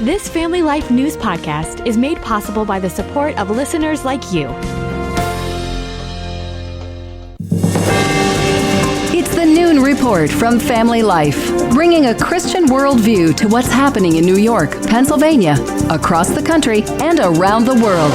This Family Life News podcast is made possible by the support of listeners like you. It's the Noon Report from Family Life, bringing a Christian worldview to what's happening in New York, Pennsylvania, across the country, and around the world.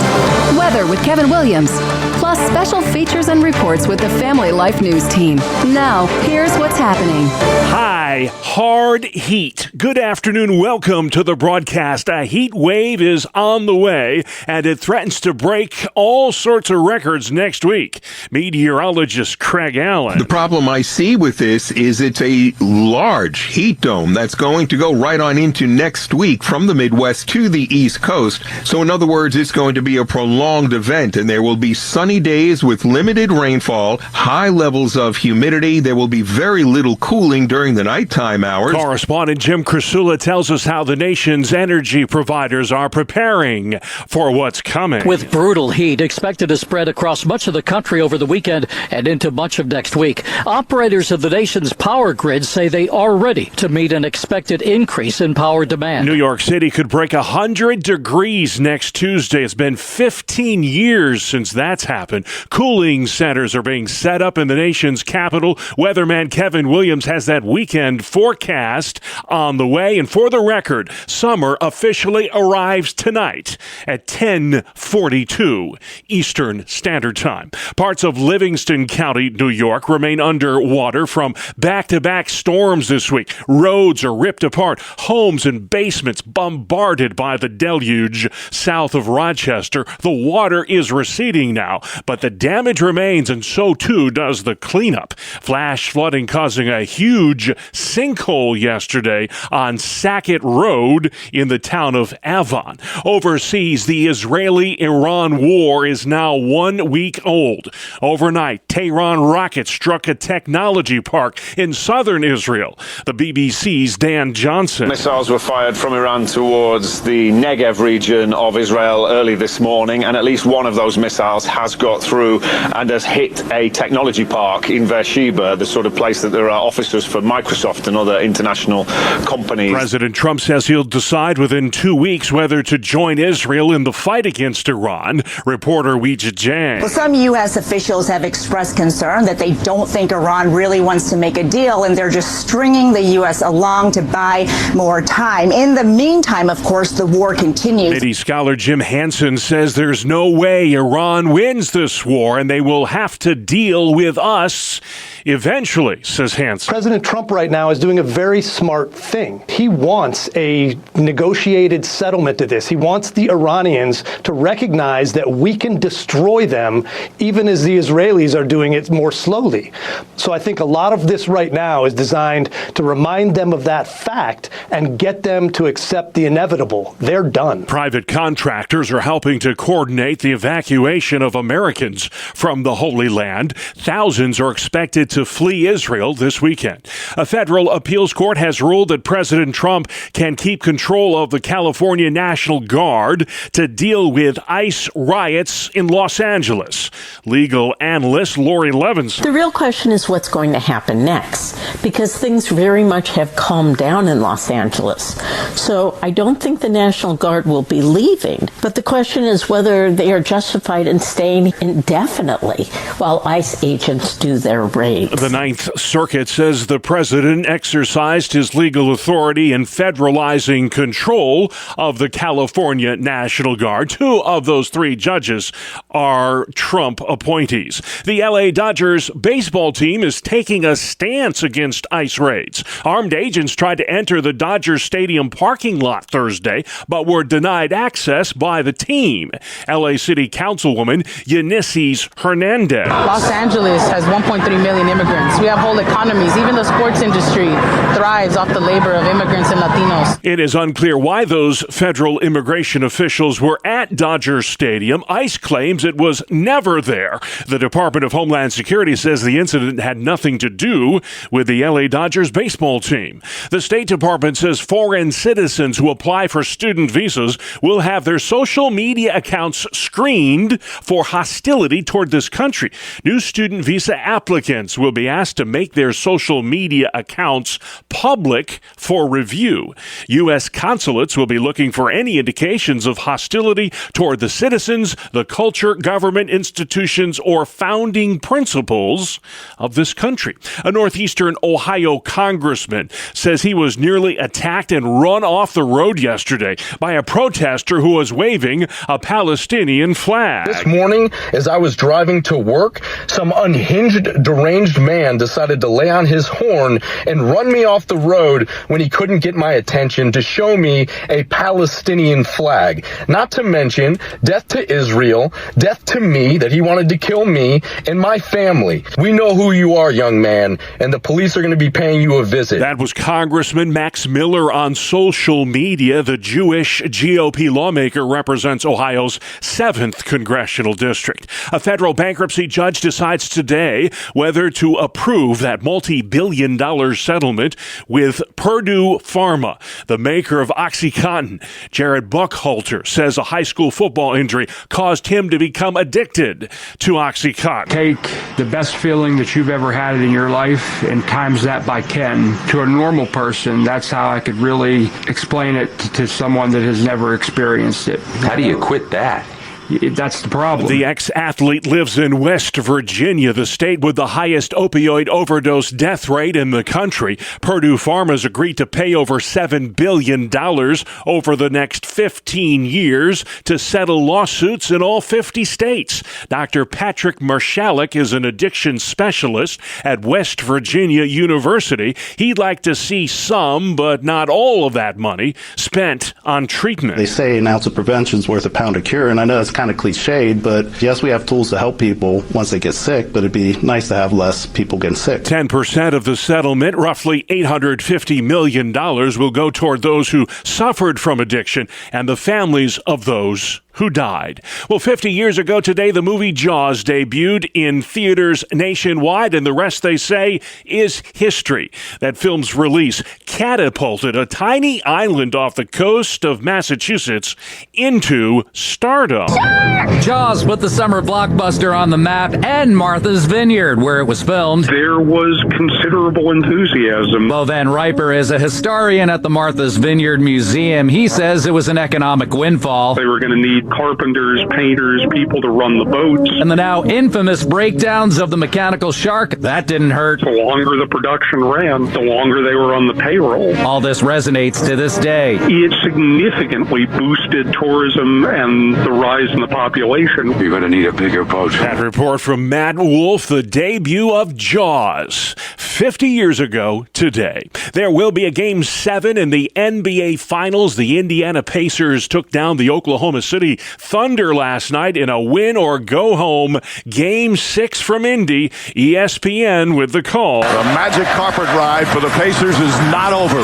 Weather with Kevin Williams, plus special features and reports with the Family Life News team. Now, here's what's happening. Hi, hard heat. Good afternoon. Welcome to the broadcast. A heat wave is on the way, and it threatens to break all sorts of records next week. Meteorologist Craig Allen. The problem I see with this is it's a large heat dome that's going to go right on into next week from the Midwest to the East Coast. So in other words, it's going to be a prolonged event, and there will be sunny days with limited rainfall, high levels of humidity. There will be very little cooling during the nighttime hours. Correspondent Jim Krasula tells us how the nation's energy providers are preparing for what's coming. With brutal heat expected to spread across much of the country over the weekend and into much of next week, operators of the nation's power grid say they are ready to meet an expected increase in power demand. New York City could break 100 degrees next Tuesday. It's been 15 years since that's happened. Cooling centers are being set up in the nation's capital. Weatherman Kevin Williams has that weekend forecast on the way. And for the record, summer officially arrives tonight at 10:42 Eastern Standard Time. Parts of Livingston County, New York, remain underwater from back-to-back storms this week. Roads are ripped apart. Homes and basements bombarded by the deluge south of Rochester. The water is receding now, but the damage remains, and so too does the cleanup. Flash flooding causing a huge sinkhole yesterday on Sackett Road in the town of Avon. Overseas, the Israeli-Iran war is now 1 week old. Overnight, Tehran rockets struck a technology park in southern Israel. The BBC's Dan Johnson. Missiles were fired from Iran towards the Negev region of Israel early this morning, and at least one of those missiles has got through and has hit a technology park in Beersheba, the sort of place that there are offices for Microsoft and other international companies. President Trump says he'll decide within 2 weeks whether to join Israel in the fight against Iran. Reporter Weijia Jiang. Well, some U.S. officials have expressed concern that they don't think Iran really wants to make a deal, and they're just stringing the U.S. along to buy more time. In the meantime, of course, the war continues. City scholar Jim Hansen says there's no way Iran wins this war, and they will have to deal with us eventually, says Hansen. President Trump right now is doing a very smart thing. He wants a negotiated settlement to this. He wants the Iranians to recognize that we can destroy them even as the Israelis are doing it more slowly. So I think a lot of this right now is designed to remind them of that fact and get them to accept the inevitable. They're done. Private contractors are helping to coordinate the evacuation of Americans from the Holy Land. Thousands are expected to flee Israel this weekend. A federal appeals court has ruled that President Trump can keep control of the California National Guard to deal with ICE riots in Los Angeles. Legal analyst Lori Levinson. The real question is what's going to happen next, because things very much have calmed down in Los Angeles. So I don't think the National Guard will be leaving, but the question is whether they are justified in staying indefinitely while ICE agents do their raids. The Ninth Circuit says the president exercised his legal authority in federalizing control of the California National Guard. 2 of those 3 judges are Trump appointees. The LA Dodgers baseball team is taking a stance against ICE raids. Armed agents tried to enter the Dodgers Stadium parking lot Thursday, but were denied access by the team. LA City Councilwoman Eunice Hernandez. Los Angeles has 1.3 million immigrants. We have whole economies. Even the sports industry thrives off the labor of immigrants and Latinos. It is unclear why those federal immigration officials were at Dodger Stadium. ICE claims it was never there. The Department of Homeland Security says the incident had nothing to do with the LA Dodgers baseball team. The State Department says foreign citizens who apply for student visas will have their social media accounts screened for hostility toward this country. New student visa applicants will be asked to make their social media accounts public for review. U.S. consulates will be looking for any indications of hostility toward the citizens, the culture, government, institutions, or founding principles of this country. A northeastern Ohio congressman says he was nearly attacked and run off the road yesterday by a protester who was waving a Palestinian flag. This morning, as I was driving to work, some unhinged, deranged man decided to lay on his horn and run me off the road when he couldn't get my attention to show me a Palestinian flag. Not to mention death to Israel, death to me, that he wanted to kill me and my family. We know who you are, young man, and the police are going to be paying you a visit. That was Congressman Max Miller on social media. The Jewish GOP lawmaker represents Ohio's 7th congressional district. A federal bankruptcy judge decides today whether to approve that multi-billion-dollar settlement with Purdue Pharma, the maker of OxyContin. Jared Buckhalter says a high school football injury caused him to become addicted to OxyContin. Take the best feeling that you've ever had in your life and times that by 10. To a normal person, that's how I could really explain it to someone that has never experienced it. How do you quit that? That's the problem. The ex-athlete lives in West Virginia, the state with the highest opioid overdose death rate in the country. Purdue Pharma's agreed to pay over $7 billion over the next 15 years to settle lawsuits in all 50 states. Dr. Patrick Marshalik is an addiction specialist at West Virginia University. He'd like to see some, but not all of that money spent on treatment. They say an ounce of prevention is worth a pound of cure, and I know it's kind of cliched, but yes, we have tools to help people once they get sick, but it'd be nice to have less people getting sick. 10% of the settlement, roughly $850 million, will go toward those who suffered from addiction and the families of those who died. Well, 50 years ago today, the movie Jaws debuted in theaters nationwide, and the rest, they say, is history. That film's release catapulted a tiny island off the coast of Massachusetts into stardom. Jaws put the summer blockbuster on the map and Martha's Vineyard, where it was filmed. There was considerable enthusiasm. Well, Van Riper is a historian at the Martha's Vineyard Museum. He says it was an economic windfall. They were going to need carpenters, painters, people to run the boats. And the now infamous breakdowns of the mechanical shark, that didn't hurt. The longer the production ran, the longer they were on the payroll. All this resonates to this day. It significantly boosted tourism and the rise in the population. You're going to need a bigger boat. That report from Matt Wolf, the debut of Jaws. 50 years ago today, there will be a Game 7 in the NBA Finals. The Indiana Pacers took down the Oklahoma City Thunder last night in a win-or-go-home Game 6 from Indy. ESPN with the call. The magic carpet ride for the Pacers is not over.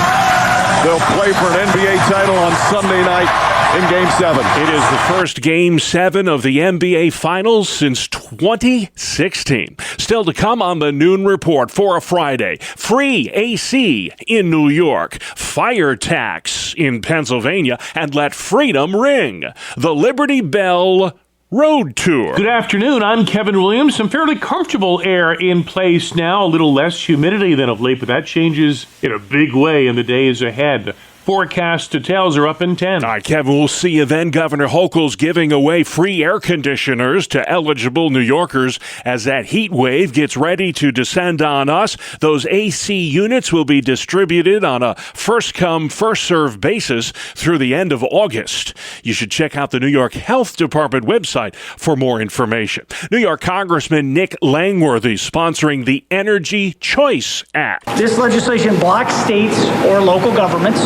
They'll play for an NBA title on Sunday night in Game 7. It is the first Game 7 of the NBA Finals since 2016. Still to come on the Noon Report for a Friday. Free AC in New York, fire tax in Pennsylvania, and let freedom ring. The Liberty Bell Road Tour. Good afternoon. I'm Kevin Williams. Some fairly comfortable air in place now. A little less humidity than of late, but that changes in a big way in the days ahead. Forecast details are up in 10. All right, Kevin, we'll see you then. Governor Hochul's giving away free air conditioners to eligible New Yorkers as that heat wave gets ready to descend on us. Those AC units will be distributed on a first-come, first-served basis through the end of August. You should check out the New York Health Department website for more information. New York Congressman Nick Langworthy sponsoring the Energy Choice Act. This legislation blocks states or local governments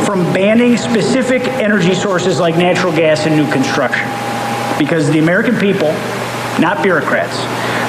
from banning specific energy sources like natural gas in new construction, because the American people, not bureaucrats,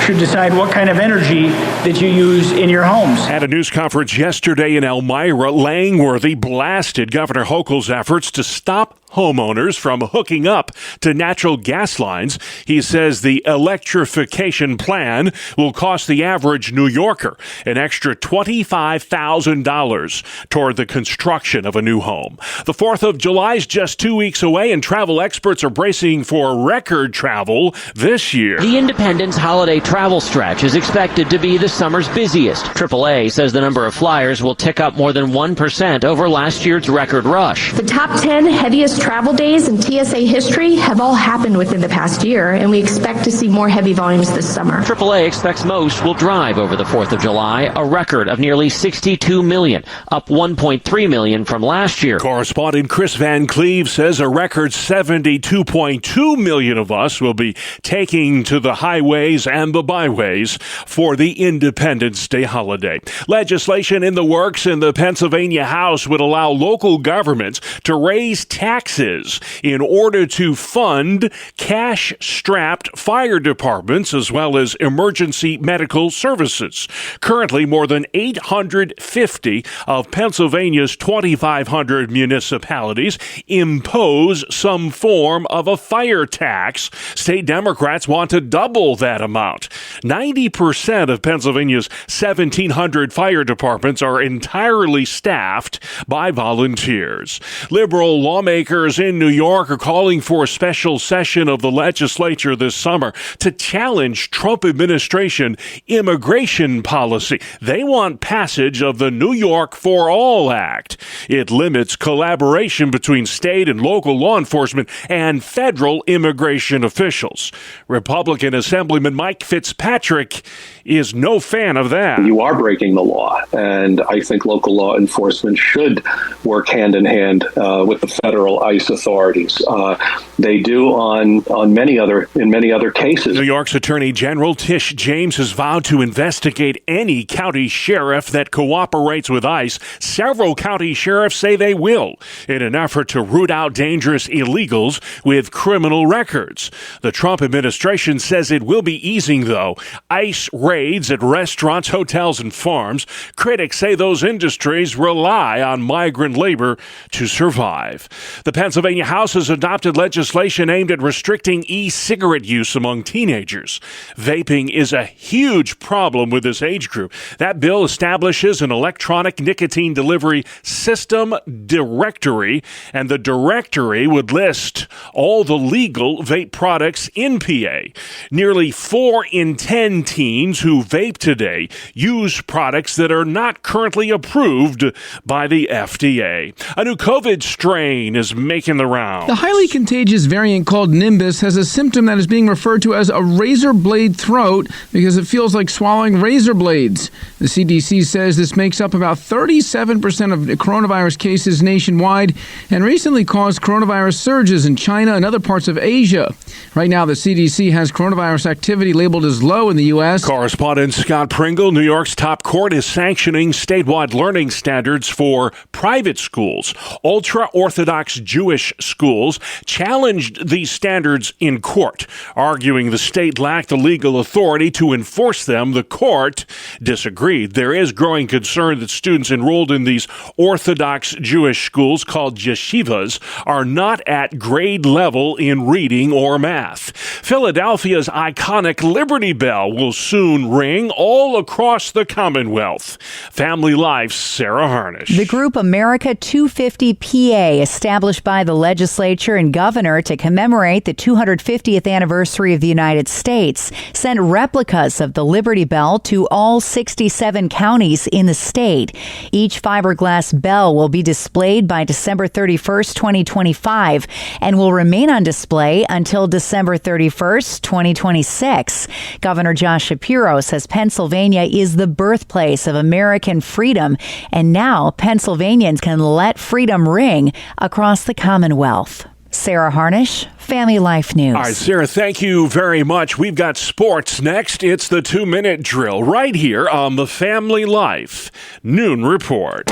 should decide what kind of energy that you use in your homes. At a news conference yesterday in Elmira, Langworthy blasted Governor Hochul's efforts to stop homeowners from hooking up to natural gas lines. He says the electrification plan will cost the average New Yorker an extra $25,000 toward the construction of a new home. The 4th of July is just 2 weeks away, and travel experts are bracing for record travel this year. The Independence holiday travel stretch is expected to be the summer's busiest. AAA says the number of flyers will tick up more than 1% over last year's record rush. The top 10 heaviest travel days in TSA history have all happened within the past year, and we expect to see more heavy volumes this summer. AAA expects most will drive over the 4th of July, a record of nearly 62 million, up 1.3 million from last year. Correspondent Chris Van Cleve says a record 72.2 million of us will be taking to the highways and the byways for the Independence Day holiday. Legislation in the works in the Pennsylvania House would allow local governments to raise taxes in order to fund cash-strapped fire departments as well as emergency medical services. Currently, more than 850 of Pennsylvania's 2,500 municipalities impose some form of a fire tax. State Democrats want to double that amount. 90% of Pennsylvania's 1,700 fire departments are entirely staffed by volunteers. Liberal lawmakers in New York are calling for a special session of the legislature this summer to challenge Trump administration immigration policy. They want passage of the New York For All Act. It limits collaboration between state and local law enforcement and federal immigration officials. Republican Assemblyman Mike Fitzpatrick is no fan of that. You are breaking the law, and I think local law enforcement should work hand in hand with the federal ICE authorities. They do in many other cases. New York's Attorney General Tish James has vowed to investigate any county sheriff that cooperates with ICE. Several county sheriffs say they will in an effort to root out dangerous illegals with criminal records. The Trump administration says it will be easing, though. ICE raids at restaurants, hotels, and farms. Critics say those industries rely on migrant labor to survive. The Pennsylvania House has adopted legislation aimed at restricting e-cigarette use among teenagers. Vaping is a huge problem with this age group. That bill establishes an electronic nicotine delivery system directory, and the directory would list all the legal vape products in PA. Nearly 4 in 10 teens who vape today use products that are not currently approved by the FDA. A new COVID strain is making the rounds. The highly contagious variant called Nimbus has a symptom that is being referred to as a razor blade throat because it feels like swallowing razor blades. The CDC says this makes up about 37% of coronavirus cases nationwide and recently caused coronavirus surges in China and other parts of Asia. Right now, the CDC has coronavirus activity labeled as low in the U.S. Correspondent Scott Pringle, New York's top court is sanctioning statewide learning standards for private schools. Ultra-Orthodox Jewish schools challenged these standards in court, arguing the state lacked the legal authority to enforce them. The court disagreed. There is growing concern that students enrolled in these Orthodox Jewish schools called yeshivas are not at grade level in reading or math. Philadelphia's iconic Liberty Bell will soon ring all across the Commonwealth. Family Life's Sarah Harnish. The group America 250 PA, established by the legislature and governor to commemorate the 250th anniversary of the United States, sent replicas of the Liberty Bell to all 67 counties in the state. Each fiberglass bell will be displayed by December 31st, 2025, and will remain on display until December 31st, 2026. Governor Josh Shapiro says Pennsylvania is the birthplace of American freedom, and now Pennsylvanians can let freedom ring across the Commonwealth. Sarah Harnish, Family Life News. All right, Sarah, thank you very much. We've got sports next. It's the 2-minute drill right here on the Family Life Noon Report.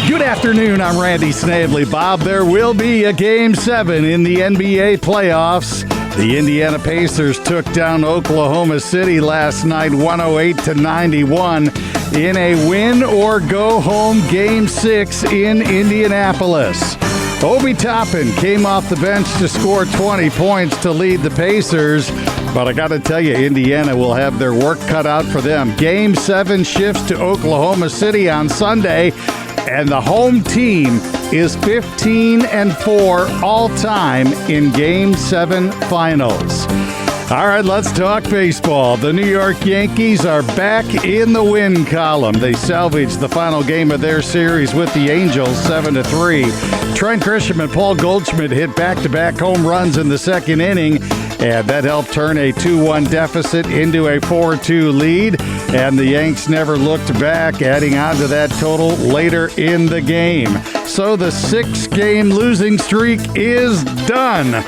Good afternoon, I'm Randy Snavely. Bob, there will be a Game 7 in the NBA playoffs. The Indiana Pacers took down Oklahoma City last night 108-91 in a win-or-go-home Game 6 in Indianapolis. Obi Toppin came off the bench to score 20 points to lead the Pacers, but I got to tell you, Indiana will have their work cut out for them. Game 7 shifts to Oklahoma City on Sunday, and the home team is 15-4 all-time in Game 7 finals. All right, let's talk baseball. The New York Yankees are back in the win column. They salvaged the final game of their series with the Angels 7-3. Trent Grisham and Paul Goldschmidt hit back-to-back home runs in the second inning, and that helped turn a 2-1 deficit into a 4-2 lead. And the Yanks never looked back, adding on to that total later in the game. So the 6-game losing streak is done.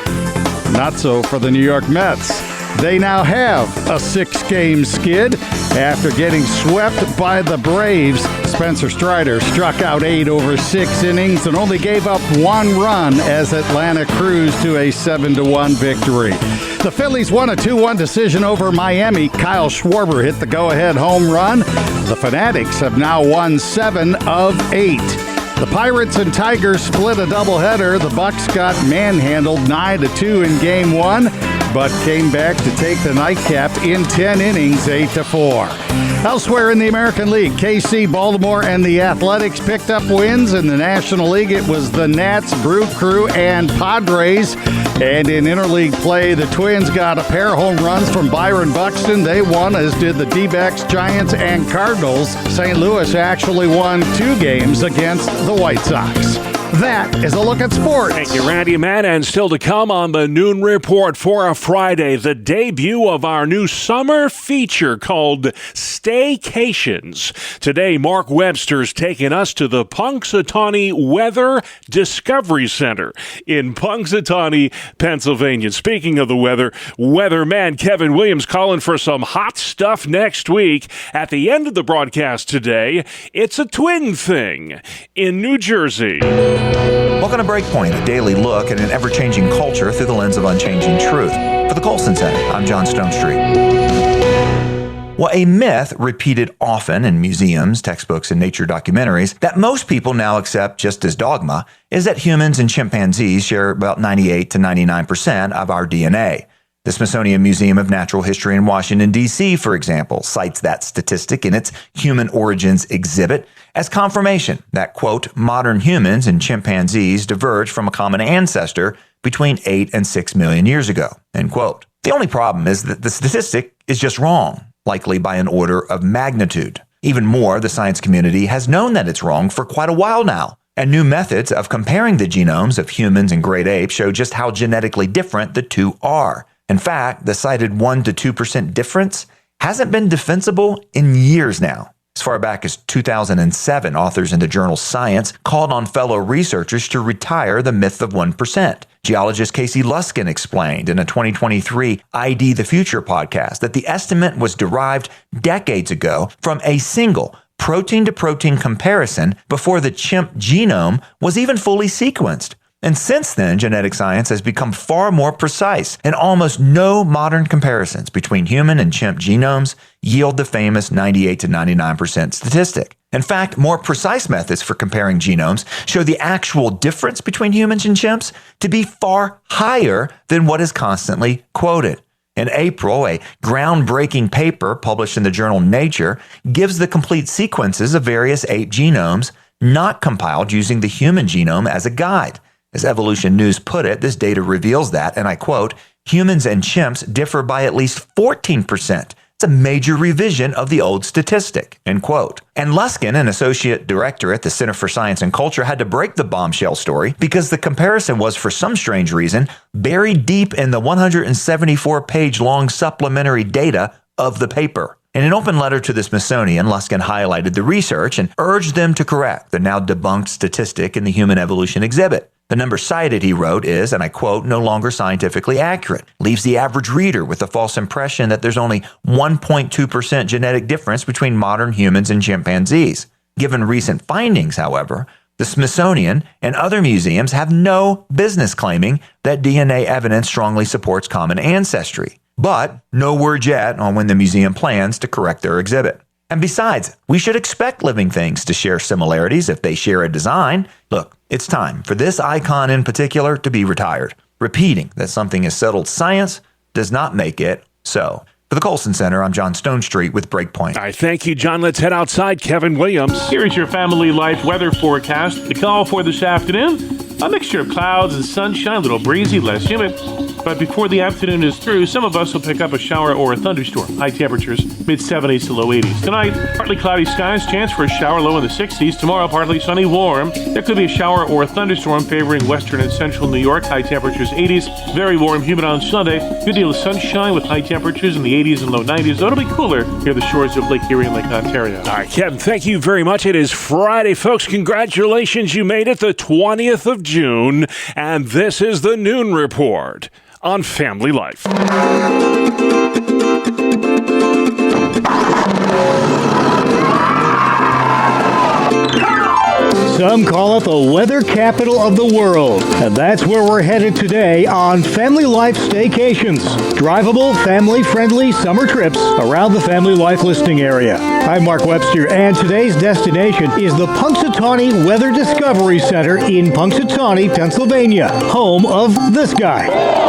Not so for the New York Mets. They now have a 6-game skid after getting swept by the Braves. Spencer Strider struck out 8 over 6 innings and only gave up 1 run as Atlanta cruised to a 7-1 victory. The Phillies won a 2-1 decision over Miami. Kyle Schwarber hit the go-ahead home run. The Fanatics have now won 7 of 8. The Pirates and Tigers split a doubleheader. The Bucks got manhandled 9-2 in Game 1, but came back to take the nightcap in 10 innings, 8-4. Elsewhere in the American League, KC, Baltimore, and the Athletics picked up wins. In the National League, it was the Nats, Brew Crew, and Padres. And in interleague play, the Twins got a pair of home runs from Byron Buxton. They won, as did the D-backs, Giants, and Cardinals. St. Louis actually won 2 games against the White Sox. That is a look at sports. Thank you, Randy and Matt. And still to come on the Noon Report for a Friday, the debut of our new summer feature called Staycations. Today, Mark Webster's taking us to the Punxsutawney Weather Discovery Center in Punxsutawney, Pennsylvania. Speaking of the weather, weatherman Kevin Williams calling for some hot stuff next week. At the end of the broadcast today, it's a twin thing in New Jersey. Welcome to Breakpoint, a daily look at an ever-changing culture through the lens of unchanging truth. For the Colson Center, I'm John Stonestreet. Well, a myth repeated often in museums, textbooks, and nature documentaries that most people now accept just as dogma is that humans and chimpanzees share about 98 to 99% of our DNA. The Smithsonian Museum of Natural History in Washington, D.C., for example, cites that statistic in its Human Origins exhibit as confirmation that, quote, modern humans and chimpanzees diverged from a common ancestor between 8 and 6 million years ago, end quote. The only problem is that the statistic is just wrong, likely by an order of magnitude. Even more, the science community has known that it's wrong for quite a while now, and new methods of comparing the genomes of humans and great apes show just how genetically different the two are. In fact, the cited 1 to 2% difference hasn't been defensible in years now. As far back as 2007, authors in the journal Science called on fellow researchers to retire the myth of 1%. Geologist Casey Luskin explained in a 2023 ID the Future podcast that the estimate was derived decades ago from a single protein-to-protein comparison before the chimp genome was even fully sequenced. And since then, genetic science has become far more precise, and almost no modern comparisons between human and chimp genomes yield the famous 98 to 99% statistic. In fact, more precise methods for comparing genomes show the actual difference between humans and chimps to be far higher than what is constantly quoted. In April, a groundbreaking paper published in the journal Nature gives the complete sequences of various ape genomes not compiled using the human genome as a guide. As Evolution News put it, this data reveals that, and I quote, humans and chimps differ by at least 14%. It's a major revision of the old statistic, end quote. And Luskin, an associate director at the Center for Science and Culture, had to break the bombshell story because the comparison was, for some strange reason, buried deep in the 174-page long supplementary data of the paper. In an open letter to the Smithsonian, Luskin highlighted the research and urged them to correct the now debunked statistic in the Human Evolution exhibit. The number cited, he wrote, is, and I quote, no longer scientifically accurate, leaves the average reader with the false impression that there's only 1.2% genetic difference between modern humans and chimpanzees. Given recent findings, however, The Smithsonian and other museums have no business claiming that DNA evidence strongly supports common ancestry, but no word yet on when the museum plans to correct their exhibit. And besides, we should expect living things to share similarities if they share a design. Look, it's time for this icon in particular to be retired. Repeating that something is settled science does not make it so. For the Colson Center, I'm John Stonestreet with Breakpoint. All right, thank you, John. Let's head outside. Kevin Williams. Here's your Family Life weather forecast. The call for this afternoon, a mixture of clouds and sunshine, a little breezy, less humid. But before the afternoon is through, some of us will pick up a shower or a thunderstorm. High temperatures, mid-70s to low 80s. Tonight, partly cloudy skies, chance for a shower, low in the 60s. Tomorrow, partly sunny, warm. There could be a shower or a thunderstorm favoring western and central New York. High temperatures, 80s. Very warm, humid on Sunday. Good deal of sunshine with high temperatures in the 80s and low 90s. Though it'll be cooler near the shores of Lake Erie and Lake Ontario. All right, Kevin, thank you very much. It is Friday, folks. Congratulations. You made it the 20th of June. And this is the Noon Report on Family Life. Some call it the weather capital of the world, and that's where we're headed today on Family Life Staycations. Drivable, family-friendly summer trips around the Family Life listing area. I'm Mark Webster, and today's destination is the Punxsutawney Weather Discovery Center in Punxsutawney, Pennsylvania, home of this guy.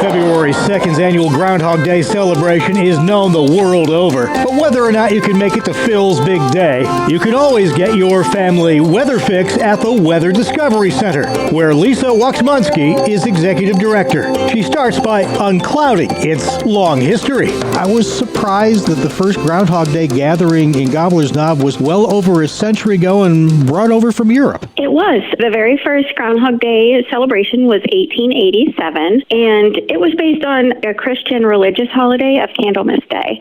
February 2nd's annual Groundhog Day celebration is known the world over. But whether or not you can make it to Phil's big day, you can always get your family weather fix at the Weather Discovery Center, where Lisa Waxmansky is executive director. She starts by unclouding its long history. I was surprised that the first Groundhog Day gathering in Gobbler's Knob was well over a century ago and brought over from Europe. It was. The very first Groundhog Day celebration was 1887, and it was based on a Christian religious holiday of Candlemas Day.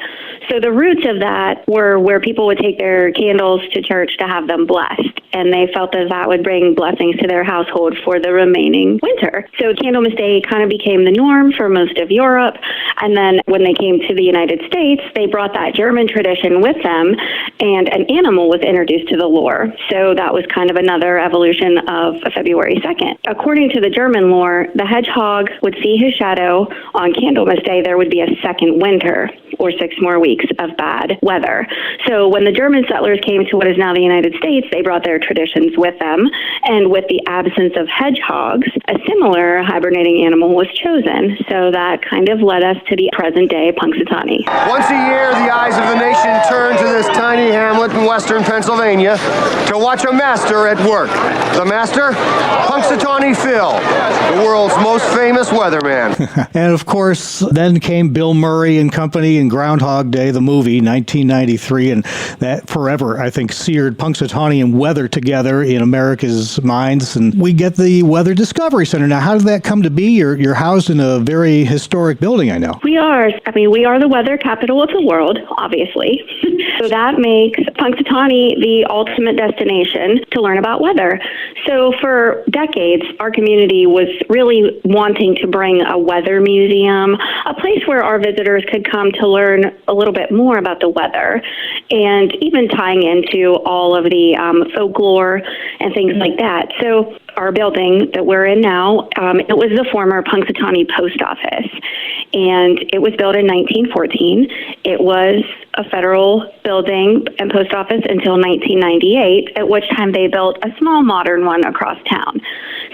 So the roots of that were where people would take their candles to church to have them blessed, and they felt that that would bring blessings to their household for the remaining winter. So Candlemas Day kind of became the norm for most of Europe, and then when they came to the United States, they brought that German tradition with them, and an animal was introduced to the lore. So that was kind of another evolution of February 2nd. According to the German lore, the hedgehog would see his shadow. On Candlemas Day, there would be a second winter, or 6 more weeks of bad weather. So when the German settlers came to what is now the United States, they brought their traditions with them, and with the absence of hedgehogs, a similar hibernating animal was chosen. So that kind of led us to the present-day Punxsutawney. Once a year, the eyes of the nation turn to this tiny hamlet in western Pennsylvania to watch a master at work. The master? Punxsutawney Phil, the world's most famous weatherman. And of course, then came Bill Murray and company in Groundhog Day, the movie, 1993, and that forever, I think, seared Punxsutawney and weather together in America's minds. And we get the Weather Discovery Center. Now, how did that come to be? You're housed in a very historic building, I know. We are. I mean, we are the weather capital of the world, obviously. So that makes Punxsutawney the ultimate destination to learn about weather. So for decades, our community was really wanting to bring a weather museum, a place where our visitors could come to learn a little bit more about the weather, and even tying into all of the folklore and things like that. So our building that we're in now, it was the former Punxsutawney Post Office, and it was built in 1914. It was a federal building and post office until 1998, at which time they built a small modern one across town.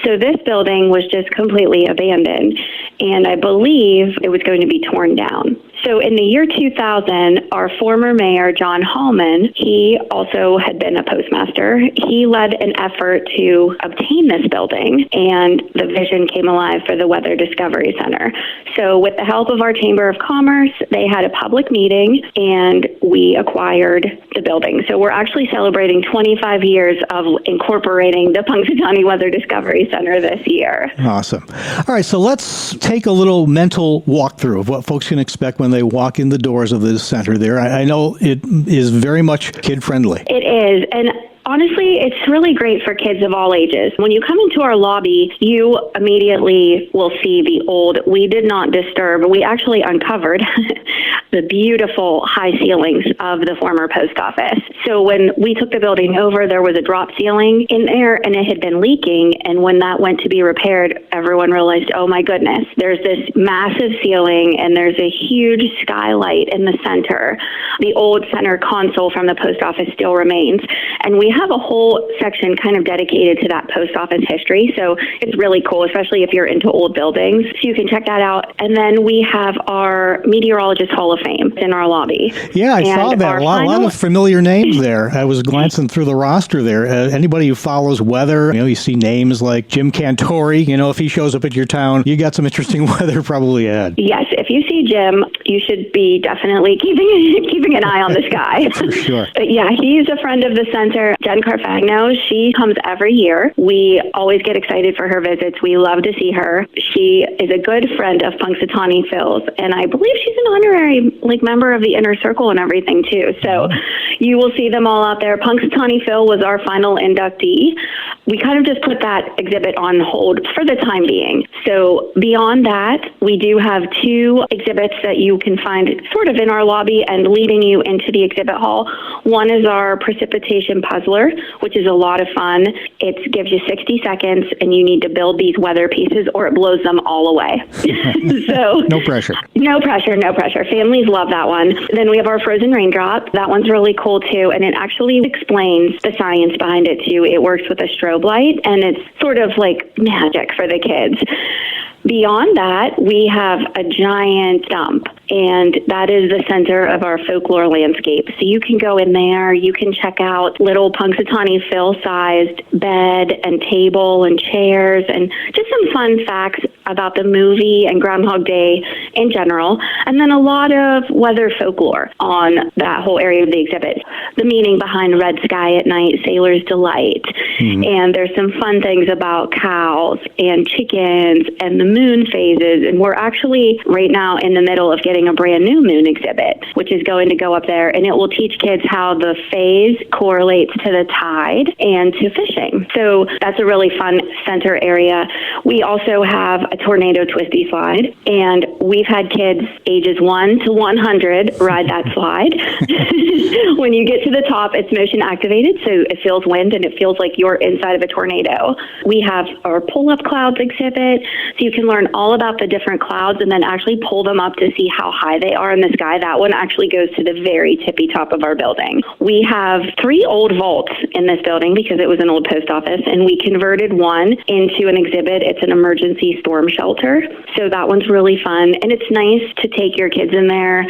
So this building was just completely abandoned, and I believe it was going to be torn down. So in the year 2000, our former mayor, John Hallman, he also had been a postmaster. He led an effort to obtain this building, and the vision came alive for the Weather Discovery Center. So with the help of our Chamber of Commerce, they had a public meeting, and we acquired the building. So we're actually celebrating 25 years of incorporating the Punxsutawney Weather Discovery Center this year. Awesome. All right, so let's take a little mental walkthrough of what folks can expect when they walk in the doors of this center there. I know it is very much kid-friendly. It is, and Honestly, it's really great for kids of all ages. When you come into our lobby, you immediately will see the old, we did not disturb, we actually uncovered the beautiful high ceilings of the former post office. So when we took the building over, there was a drop ceiling in there and it had been leaking. And when that went to be repaired, everyone realized, oh my goodness, there's this massive ceiling and there's a huge skylight in the center. The old center console from the post office still remains. And we have a whole section kind of dedicated to that post office history. So it's really cool, especially if you're into old buildings. So you can check that out. And then we have our Meteorologist Hall of Fame in our lobby. Yeah, I saw that. A lot of familiar names there. I was glancing through the roster there. Anybody who follows weather, you see names like Jim Cantori. If he shows up at your town, you got some interesting weather probably ahead. Yes, if you see Jim, you should be definitely keeping an eye on the sky. For sure. But yeah, he's a friend of the center. Jen Carfagno, she comes every year. We always get excited for her visits. We love to see her. She is a good friend of Punxsutawney Phil's, and I believe she's an honorary member of the Inner Circle and everything too. So you will see them all out there. Punxsutawney Phil was our final inductee. We kind of just put that exhibit on hold for the time being. So beyond that, we do have 2 exhibits that you can find sort of in our lobby and leading you into the exhibit hall. One is our precipitation puzzler, which is a lot of fun. It gives you 60 seconds and you need to build these weather pieces or it blows them all away. So no pressure. No pressure, no pressure. Families love that one. Then we have our frozen raindrop. That one's really cool too, and it actually explains the science behind it too. It works with a strobe light, and it's sort of like magic for the kids. Beyond that, we have a giant dump, and that is the center of our folklore landscape. So you can go in there, you can check out little Punxsutawney Phil-sized bed and table and chairs, and just some fun facts about the movie and Groundhog Day in general, and then a lot of weather folklore on that whole area of the exhibit. The meaning behind red sky at night, sailor's delight, and there's some fun things about cows and chickens and the moon phases, and we're actually right now in the middle of getting a brand new moon exhibit, which is going to go up there, and it will teach kids how the phase correlates to the tide and to fishing. So that's a really fun center area. We also have a tornado twisty slide, and we've had kids ages 1 to 100 ride that slide. When you get to the top, it's motion activated, so it feels wind and it feels like you're inside of a tornado. We have our pull-up clouds exhibit, so you can learn all about the different clouds and then actually pull them up to see how high they are in the sky. That one actually goes to the very tippy top of our building. We have 3 old vaults in this building because it was an old post office, and we converted one into an exhibit. It's an emergency storm shelter, so that one's really fun, and it's nice to take your kids in there.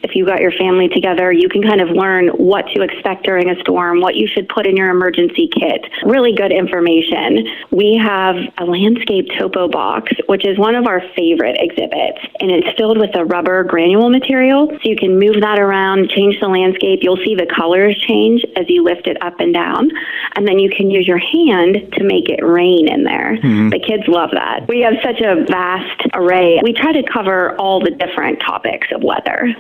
If you got your family together, you can kind of learn what to expect during a storm, what you should put in your emergency kit. Really good information. We have a landscape topo box, which is one of our favorite exhibits, and it's filled with a rubber granule material, so you can move that around, change the landscape. You'll see the colors change as you lift it up and down, and then you can use your hand to make it rain in there. The kids love that. We have such a vast array. We try to cover all the different topics of weather.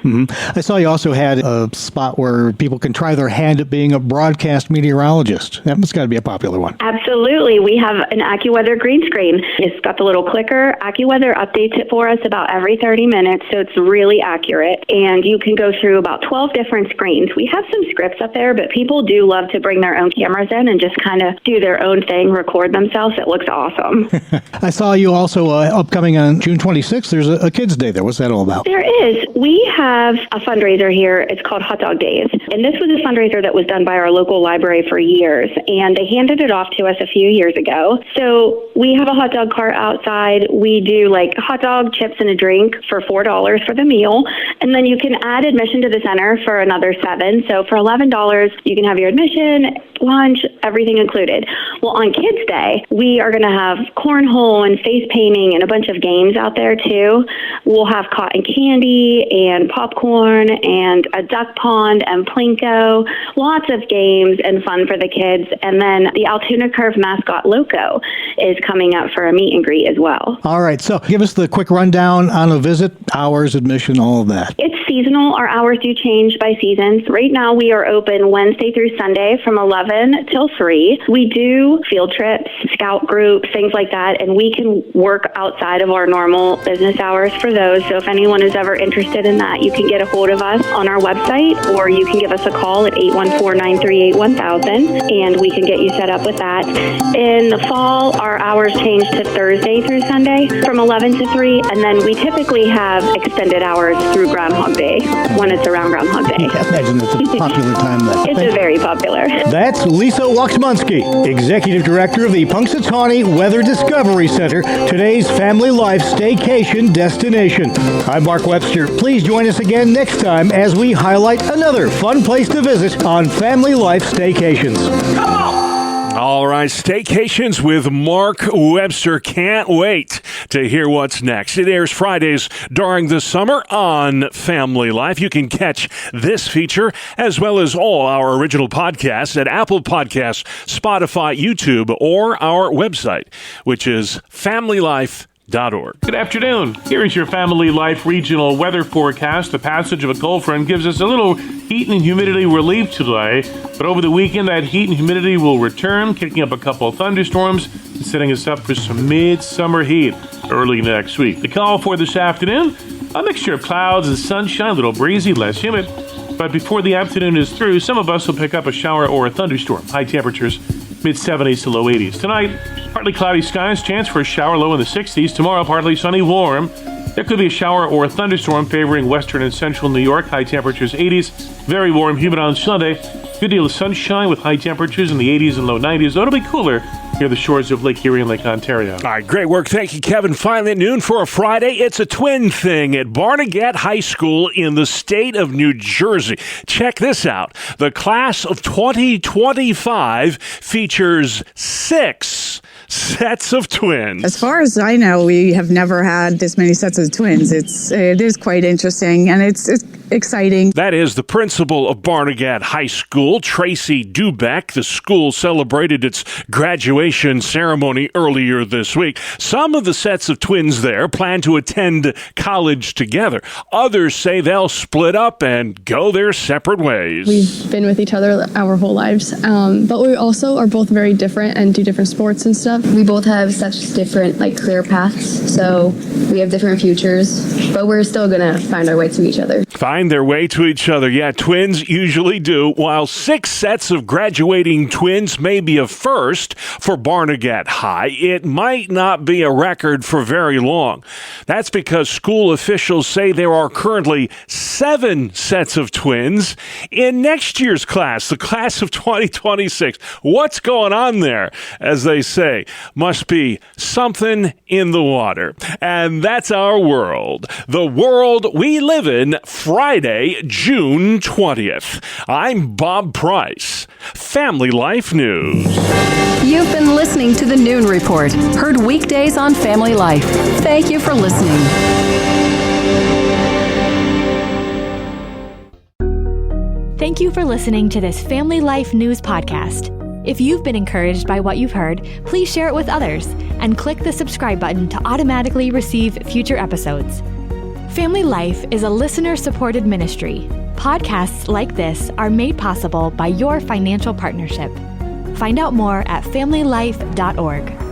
I saw you also had a spot where people can try their hand at being a broadcast meteorologist. That's got to be a popular one. Absolutely. We have an AccuWeather green screen. It's got the little clicker. AccuWeather updates it for us about every 30 minutes, so it's really accurate. And you can go through about 12 different screens. We have some scripts up there, but people do love to bring their own cameras in and just kind of do their own thing, record themselves. It looks awesome. I saw you also upcoming on June 26th. There's a Kids Day there. What's that all about? There is. We have a fundraiser here. It's called Hot Dog Days. And this was a fundraiser that was done by our local library for years. And they handed it off to us a few years ago. So we have a hot dog cart outside. We do like hot dog, chips, and a drink for $4 for the meal. And then you can add admission to the center for another $7. So for $11, you can have your admission, lunch, everything included. Well, on Kids Day, we are going to have cornhole and face painting and a bunch of games out there too. We'll have cotton candy and popcorn and a duck pond and Plinko. Lots of games and fun for the kids. And then the Altoona Curve mascot Loco is coming up for a meet and greet as well. All right, so give us the quick rundown on a visit, hours, admission, all of that. It's seasonal. Our hours do change by seasons. Right now we are open Wednesday through Sunday from 11 till 3. We do field trips, scout groups, things like that, and we can work outside of our normal business hours for those. So if anyone is ever interested in that, you can get a hold of us on our website, or you can give us a call at 814-938-1000, and we can get you set up with that. In the fall, our hours change to Thursday through Sunday from 11 to 3, and then we typically have extended hours through Groundhog Day when it's around Groundhog Day. I imagine it's a popular time then. It's a very popular. That's Lisa Waxmansky, Executive Director of the Punxsutawney Weather Discovery Center, today's Family Life Staycation destination. I'm Mark Webster. Please join us again next time as we highlight another fun place to visit on Family Life Staycations. Come on! All right, Staycations with Mark Webster. Can't wait to hear what's next. It airs Fridays during the summer on Family Life. You can catch this feature as well as all our original podcasts at Apple Podcasts, Spotify, YouTube, or our website, which is familylife.org. Good afternoon. Here is your Family Life regional weather forecast. The passage of a cold front gives us a little heat and humidity relief today, but over the weekend that heat and humidity will return, kicking up a couple of thunderstorms and setting us up for some mid-summer heat early next week. The call for this afternoon, a mixture of clouds and sunshine, a little breezy, less humid, but before the afternoon is through, some of us will pick up a shower or a thunderstorm. High temperatures mid-70s to low 80s. Tonight, partly cloudy skies, chance for a shower, low in the 60s. Tomorrow, partly sunny, warm. There could be a shower or a thunderstorm favoring western and central New York. High temperatures 80s, very warm, humid on Sunday. Good deal of sunshine with high temperatures in the 80s and low 90s. Though it'll be cooler near the shores of Lake Erie and Lake Ontario. All right, great work. Thank you, Kevin. Finally at noon for a Friday, it's a twin thing at Barnegat High School in the state of New Jersey. Check this out. The class of 2025 features 6 sets of twins. As far as I know, we have never had this many sets of twins. It is quite interesting, and it's exciting. That is the principal of Barnegat High School, Tracy Dubeck. The school celebrated its graduation ceremony earlier this week. Some of the sets of twins there plan to attend college together. Others say they'll split up and go their separate ways. We've been with each other our whole lives, but we also are both very different and do different sports and stuff. We both have such different, clear paths, so we have different futures, but we're still gonna find our way to each other. Find their way to each other. Yeah, twins usually do. While 6 sets of graduating twins may be a first for Barnegat High, it might not be a record for very long. That's because school officials say there are currently 7 sets of twins in next year's class, the class of 2026. What's going on there? As they say, must be something in the water. And that's our world. The world we live in, Friday, June 20th. I'm Bob Price. Family Life News. You've been listening to the Noon Report, heard weekdays on Family Life. Thank you for listening. Thank you for listening to this Family Life News podcast. If you've been encouraged by what you've heard, please share it with others and click the subscribe button to automatically receive future episodes. Family Life is a listener-supported ministry. Podcasts like this are made possible by your financial partnership. Find out more at familylife.org.